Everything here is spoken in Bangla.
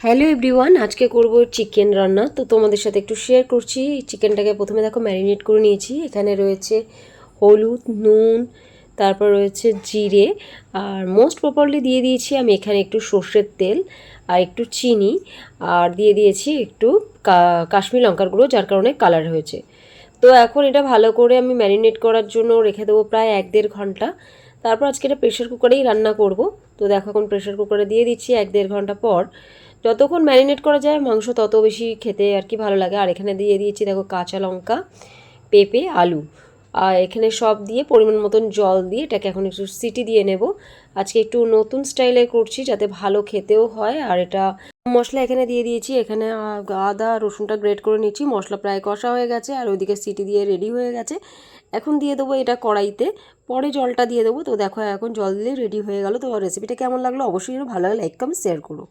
হ্যালো এভরিওয়ান, আজকে করব চিকেন রান্না। তো তোমাদের সাথে একটু শেয়ার করছি। চিকেনটাকে প্রথমে দেখো ম্যারিনেট করে নিয়েছি। এখানে রয়েছে হলুদ, নুন, তারপর রয়েছে জিরে, আর মোস্ট প্রপারলি দিয়ে দিয়েছি আমি এখানে একটু সর্ষের তেল আর একটু চিনি, আর দিয়ে দিয়েছি একটু কাশ্মীরি লঙ্কার গুঁড়ো, যার কারণে কালার হয়েছে। তো এখন এটা ভালো করে আমি ম্যারিনেট করার জন্য রেখে দেবো প্রায় 1-1.5 ঘন্টা। তারপর আজকে এটা প্রেশার কুকারেই রান্না করব। তো দেখো এখন প্রেশার কুকারে দিয়ে দিচ্ছি 1-1.5 ঘন্টা পর। যতক্ষণ ম্যারিনেট করা যায় মাংস তত বেশি খেতে আর কি ভালো লাগে। আর এখানে দিয়ে দিয়েছি দেখো কাঁচা লঙ্কা, পেঁপে, আলু, আর এখানে সব দিয়ে পরিমাণ মতন জল দিয়ে এটাকে এখন একটু সিটি দিয়ে নেব। আজকে একটু নতুন স্টাইলে করছি যাতে ভালো খেতেও হয়। আর এটা মশলা এখানে দিয়ে দিয়েছি। এখানে আদা রসুনটা গ্রেট করে নিচ্ছি। মশলা প্রায় কষা হয়ে গেছে আর ওইদিকে সিটি দিয়ে রেডি হয়ে গেছে। এখন দিয়ে দেবো এটা কড়াইতে, পরে জলটা দিয়ে দেবো। তো দেখো এখন জল দিয়ে রেডি হয়ে গেল। তো রেসিপিটা কেমন লাগলো অবশ্যই ভালো লাগে লাইক কমেন্ট শেয়ার করো।